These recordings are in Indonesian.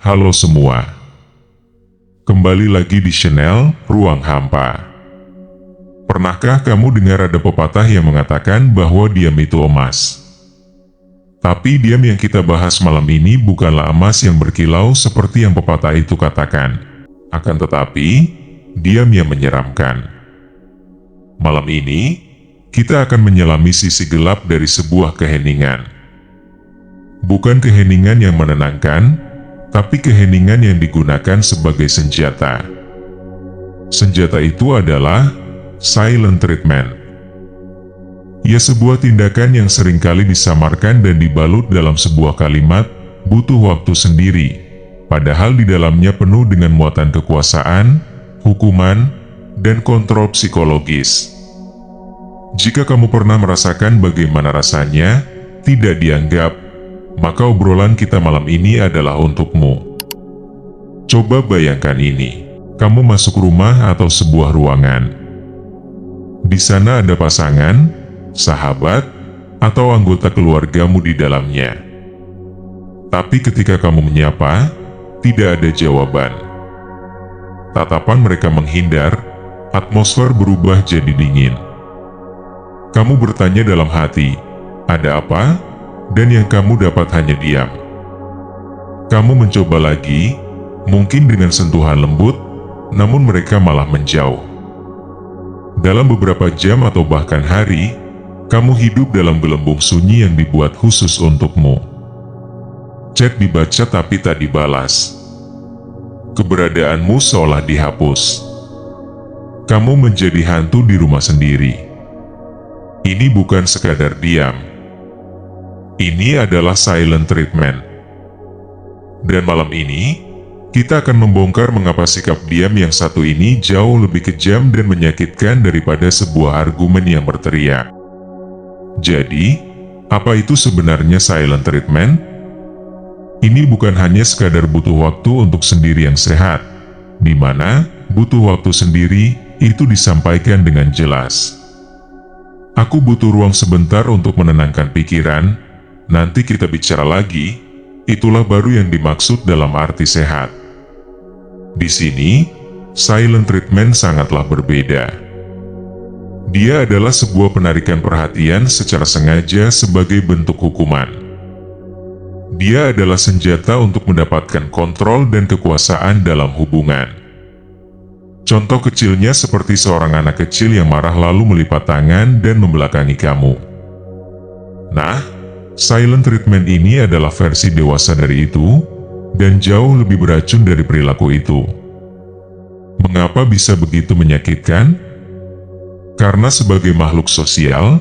Halo semua, kembali lagi di channel Ruang Hampa. Pernahkah kamu dengar ada pepatah yang mengatakan bahwa diam itu emas? Tapi diam yang kita bahas malam ini bukanlah emas yang berkilau seperti yang pepatah itu katakan. Akan tetapi, diam yang menyeramkan. Malam ini, kita akan menyelami sisi gelap dari sebuah keheningan. Bukan keheningan yang menenangkan, tapi keheningan yang digunakan sebagai senjata. Senjata itu adalah silent treatment. Ia sebuah tindakan yang seringkali disamarkan dan dibalut dalam sebuah kalimat, butuh waktu sendiri, padahal di dalamnya penuh dengan muatan kekuasaan, hukuman, dan kontrol psikologis. Jika kamu pernah merasakan bagaimana rasanya tidak dianggap, maka obrolan kita malam ini adalah untukmu. Coba bayangkan ini, kamu masuk rumah atau sebuah ruangan. Di sana ada pasangan, sahabat, atau anggota keluargamu di dalamnya. Tapi ketika kamu menyapa, tidak ada jawaban. Tatapan mereka menghindar, atmosfer berubah jadi dingin. Kamu bertanya dalam hati, ada apa? Dan yang kamu dapat hanya diam. Kamu mencoba lagi, mungkin dengan sentuhan lembut, namun mereka malah menjauh. Dalam beberapa jam atau bahkan hari, kamu hidup dalam gelembung sunyi yang dibuat khusus untukmu. Chat dibaca tapi tak dibalas. Keberadaanmu seolah dihapus. Kamu menjadi hantu di rumah sendiri. Ini bukan sekadar diam. Ini adalah silent treatment. Dan malam ini, kita akan membongkar mengapa sikap diam yang satu ini jauh lebih kejam dan menyakitkan daripada sebuah argumen yang berteriak. Jadi, apa itu sebenarnya silent treatment? Ini bukan hanya sekadar butuh waktu untuk sendiri yang sehat, di mana butuh waktu sendiri itu disampaikan dengan jelas. Aku butuh ruang sebentar untuk menenangkan pikiran. Nanti kita bicara lagi, itulah baru yang dimaksud dalam arti sehat. Di sini, silent treatment sangatlah berbeda. Dia adalah sebuah penarikan perhatian secara sengaja sebagai bentuk hukuman. Dia adalah senjata untuk mendapatkan kontrol dan kekuasaan dalam hubungan. Contoh kecilnya seperti seorang anak kecil yang marah lalu melipat tangan dan membelakangi kamu. Nah, silent treatment ini adalah versi dewasa dari itu, dan jauh lebih beracun dari perilaku itu. Mengapa bisa begitu menyakitkan? Karena sebagai makhluk sosial,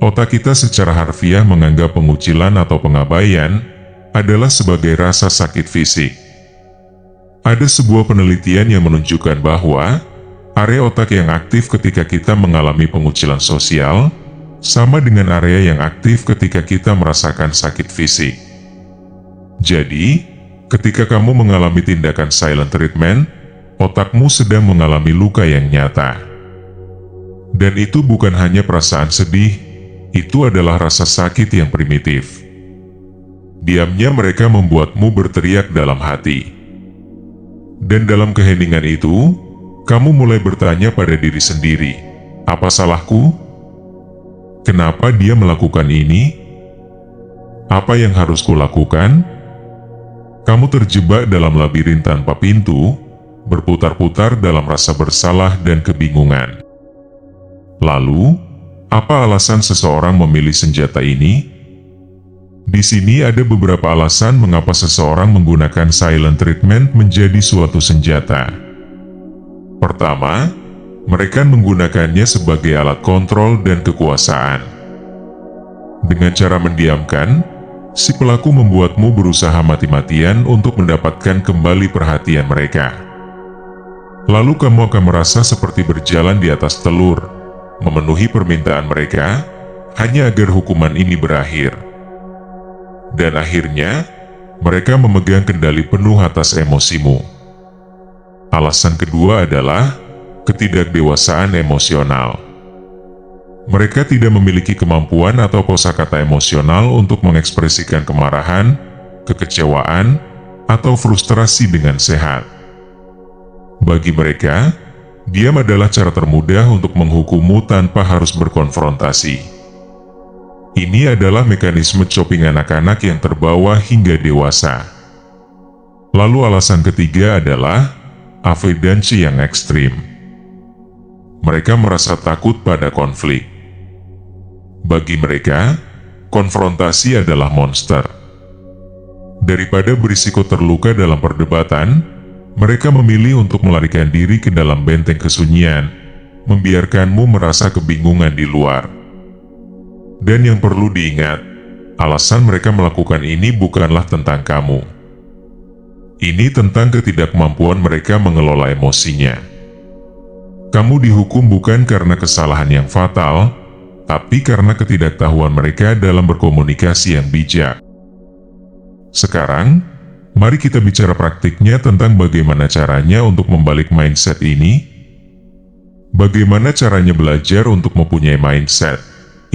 otak kita secara harfiah menganggap pengucilan atau pengabaian adalah sebagai rasa sakit fisik. Ada sebuah penelitian yang menunjukkan bahwa area otak yang aktif ketika kita mengalami pengucilan sosial sama dengan area yang aktif ketika kita merasakan sakit fisik. Jadi, ketika kamu mengalami tindakan silent treatment, otakmu sedang mengalami luka yang nyata. Dan itu bukan hanya perasaan sedih, itu adalah rasa sakit yang primitif. Diamnya mereka membuatmu berteriak dalam hati. Dan dalam keheningan itu, kamu mulai bertanya pada diri sendiri, apa salahku? Kenapa dia melakukan ini? Apa yang harus kulakukan? Kamu terjebak dalam labirin tanpa pintu, berputar-putar dalam rasa bersalah dan kebingungan. Lalu, apa alasan seseorang memilih senjata ini? Di sini ada beberapa alasan mengapa seseorang menggunakan silent treatment menjadi suatu senjata. Pertama, mereka menggunakannya sebagai alat kontrol dan kekuasaan. Dengan cara mendiamkan, si pelaku membuatmu berusaha mati-matian untuk mendapatkan kembali perhatian mereka. Lalu kamu akan merasa seperti berjalan di atas telur, memenuhi permintaan mereka, hanya agar hukuman ini berakhir. Dan akhirnya, mereka memegang kendali penuh atas emosimu. Alasan kedua adalah ketidakdewasaan emosional. Mereka tidak memiliki kemampuan atau kosakata emosional untuk mengekspresikan kemarahan, kekecewaan, atau frustrasi dengan sehat. Bagi mereka, diam adalah cara termudah untuk menghukummu tanpa harus berkonfrontasi. Ini adalah mekanisme coping anak-anak yang terbawa hingga dewasa. Lalu alasan ketiga adalah avoidance yang ekstrim. Mereka merasa takut pada konflik. Bagi mereka, konfrontasi adalah monster. Daripada berisiko terluka dalam perdebatan, mereka memilih untuk melarikan diri ke dalam benteng kesunyian, membiarkanmu merasa kebingungan di luar. Dan yang perlu diingat, alasan mereka melakukan ini bukanlah tentang kamu. Ini tentang ketidakmampuan mereka mengelola emosinya. Kamu dihukum bukan karena kesalahan yang fatal, tapi karena ketidaktahuan mereka dalam berkomunikasi yang bijak. Sekarang, mari kita bicara praktiknya tentang bagaimana caranya untuk membalik mindset ini. Bagaimana caranya belajar untuk mempunyai mindset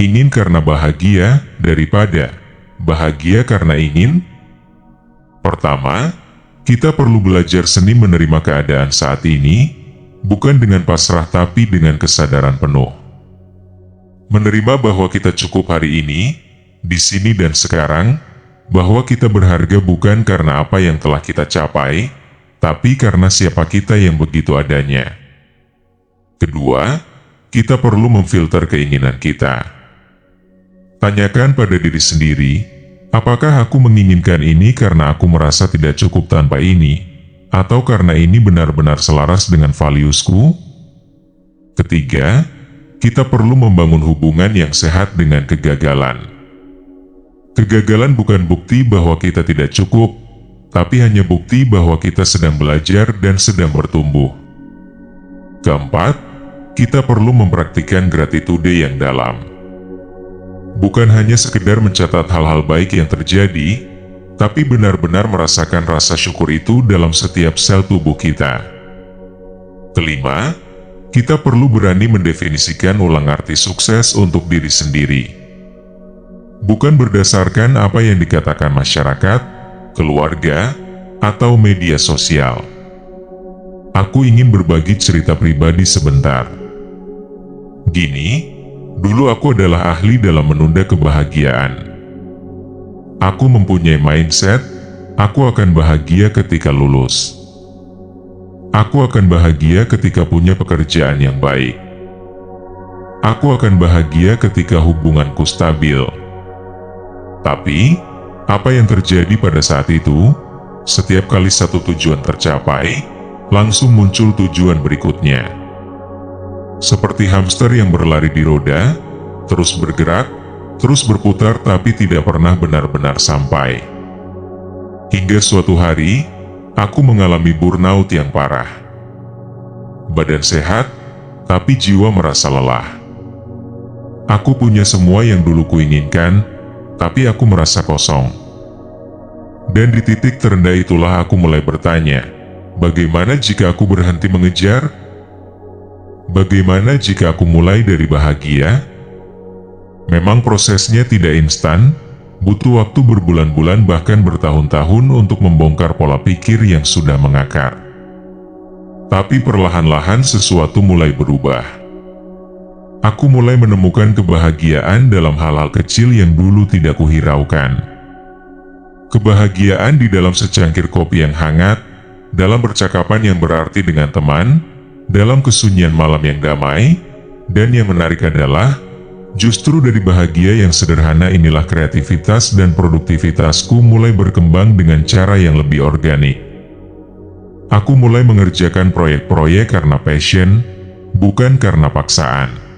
ingin karena bahagia daripada bahagia karena ingin? Pertama, kita perlu belajar seni menerima keadaan saat ini, bukan dengan pasrah tapi dengan kesadaran penuh. Menerima bahwa kita cukup hari ini, di sini dan sekarang, bahwa kita berharga bukan karena apa yang telah kita capai, tapi karena siapa kita yang begitu adanya. Kedua, kita perlu memfilter keinginan kita. Tanyakan pada diri sendiri, apakah aku menginginkan ini karena aku merasa tidak cukup tanpa ini, atau karena ini benar-benar selaras dengan valuesku? Ketiga, kita perlu membangun hubungan yang sehat dengan kegagalan. Kegagalan bukan bukti bahwa kita tidak cukup, tapi hanya bukti bahwa kita sedang belajar dan sedang bertumbuh. Keempat, kita perlu mempraktikkan gratitude yang dalam. Bukan hanya sekedar mencatat hal-hal baik yang terjadi, tapi benar-benar merasakan rasa syukur itu dalam setiap sel tubuh kita. Kelima, kita perlu berani mendefinisikan ulang arti sukses untuk diri sendiri. Bukan berdasarkan apa yang dikatakan masyarakat, keluarga, atau media sosial. Aku ingin berbagi cerita pribadi sebentar. Gini, dulu aku adalah ahli dalam menunda kebahagiaan. Aku mempunyai mindset, aku akan bahagia ketika lulus. Aku akan bahagia ketika punya pekerjaan yang baik. Aku akan bahagia ketika hubunganku stabil. Tapi, apa yang terjadi pada saat itu, setiap kali satu tujuan tercapai, langsung muncul tujuan berikutnya. Seperti hamster yang berlari di roda, terus bergerak, terus berputar tapi tidak pernah benar-benar sampai. Hingga suatu hari, aku mengalami burnout yang parah. Badan sehat, tapi jiwa merasa lelah. Aku punya semua yang dulu kuinginkan, tapi aku merasa kosong. Dan di titik terendah itulah aku mulai bertanya, bagaimana jika aku berhenti mengejar? Bagaimana jika aku mulai dari bahagia? Memang prosesnya tidak instan, butuh waktu berbulan-bulan bahkan bertahun-tahun untuk membongkar pola pikir yang sudah mengakar. Tapi perlahan-lahan sesuatu mulai berubah. Aku mulai menemukan kebahagiaan dalam hal-hal kecil yang dulu tidak kuhiraukan. Kebahagiaan di dalam secangkir kopi yang hangat, dalam percakapan yang berarti dengan teman, dalam kesunyian malam yang damai, dan yang menarik adalah, justru dari bahagia yang sederhana inilah kreativitas dan produktivitasku mulai berkembang dengan cara yang lebih organik. Aku mulai mengerjakan proyek-proyek karena passion, bukan karena paksaan.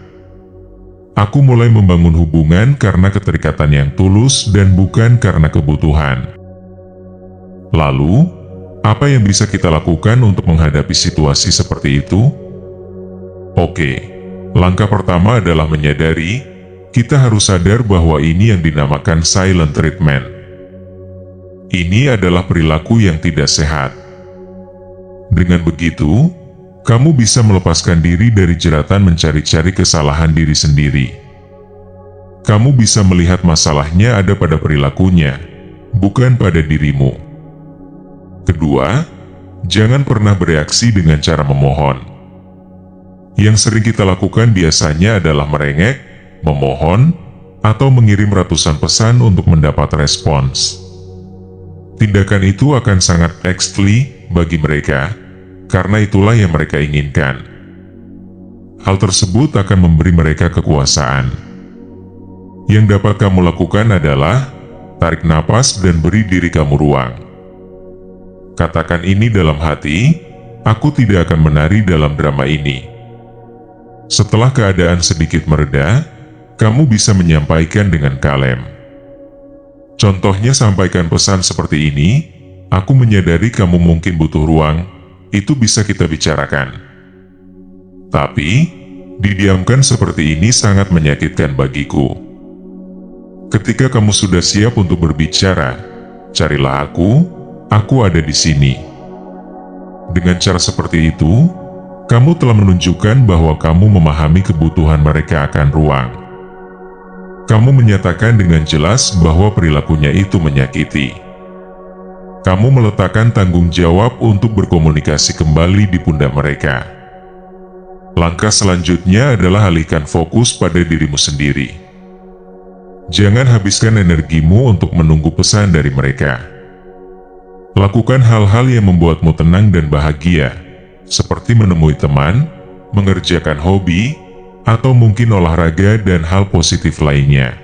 Aku mulai membangun hubungan karena keterikatan yang tulus dan bukan karena kebutuhan. Lalu, apa yang bisa kita lakukan untuk menghadapi situasi seperti itu? Oke, langkah pertama adalah menyadari, kita harus sadar bahwa ini yang dinamakan silent treatment. Ini adalah perilaku yang tidak sehat. Dengan begitu, kamu bisa melepaskan diri dari jeratan mencari-cari kesalahan diri sendiri. Kamu bisa melihat masalahnya ada pada perilakunya, bukan pada dirimu. Kedua, jangan pernah bereaksi dengan cara memohon. Yang sering kita lakukan biasanya adalah merengek, memohon, atau mengirim ratusan pesan untuk mendapat respons. Tindakan itu akan sangat ekstri bagi mereka, karena itulah yang mereka inginkan. Hal tersebut akan memberi mereka kekuasaan. Yang dapat kamu lakukan adalah tarik napas dan beri diri kamu ruang. Katakan ini dalam hati, aku tidak akan menari dalam drama ini. Setelah keadaan sedikit mereda, kamu bisa menyampaikan dengan kalem. Contohnya sampaikan pesan seperti ini, aku menyadari kamu mungkin butuh ruang, itu bisa kita bicarakan. Tapi, didiamkan seperti ini sangat menyakitkan bagiku. Ketika kamu sudah siap untuk berbicara, carilah aku ada di sini. Dengan cara seperti itu, kamu telah menunjukkan bahwa kamu memahami kebutuhan mereka akan ruang. Kamu menyatakan dengan jelas bahwa perilakunya itu menyakiti. Kamu meletakkan tanggung jawab untuk berkomunikasi kembali di pundak mereka. Langkah selanjutnya adalah alihkan fokus pada dirimu sendiri. Jangan habiskan energimu untuk menunggu pesan dari mereka. Lakukan hal-hal yang membuatmu tenang dan bahagia, seperti menemui teman, mengerjakan hobi, atau mungkin olahraga dan hal positif lainnya.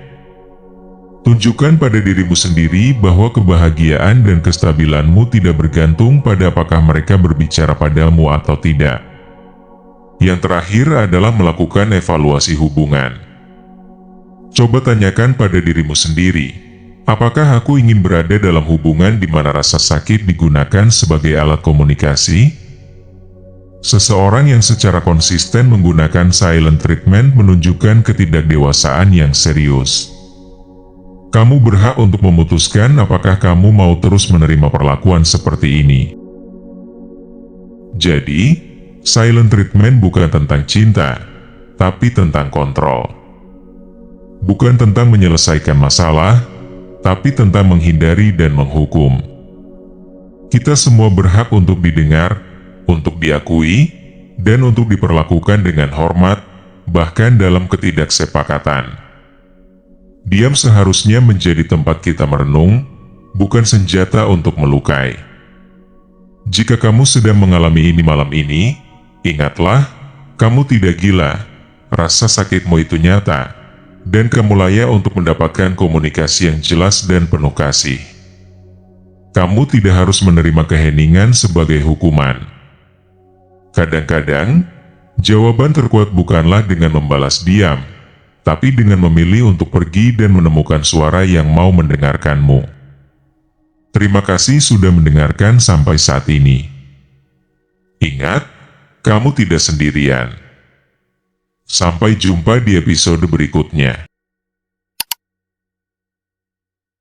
Tunjukkan pada dirimu sendiri bahwa kebahagiaan dan kestabilanmu tidak bergantung pada apakah mereka berbicara padamu atau tidak. Yang terakhir adalah melakukan evaluasi hubungan. Coba tanyakan pada dirimu sendiri, apakah aku ingin berada dalam hubungan di mana rasa sakit digunakan sebagai alat komunikasi? Seseorang yang secara konsisten menggunakan silent treatment menunjukkan ketidakdewasaan yang serius. Kamu berhak untuk memutuskan apakah kamu mau terus menerima perlakuan seperti ini. Jadi, silent treatment bukan tentang cinta, tapi tentang kontrol. Bukan tentang menyelesaikan masalah, tapi tentang menghindari dan menghukum. Kita semua berhak untuk didengar, untuk diakui, dan untuk diperlakukan dengan hormat, bahkan dalam ketidaksepakatan. Diam seharusnya menjadi tempat kita merenung, bukan senjata untuk melukai. Jika kamu sedang mengalami ini malam ini, ingatlah, kamu tidak gila, rasa sakitmu itu nyata, dan kamu layak untuk mendapatkan komunikasi yang jelas dan penuh kasih. Kamu tidak harus menerima keheningan sebagai hukuman. Kadang-kadang, jawaban terkuat bukanlah dengan membalas diam, tapi dengan memilih untuk pergi dan menemukan suara yang mau mendengarkanmu. Terima kasih sudah mendengarkan sampai saat ini. Ingat, kamu tidak sendirian. Sampai jumpa di episode berikutnya.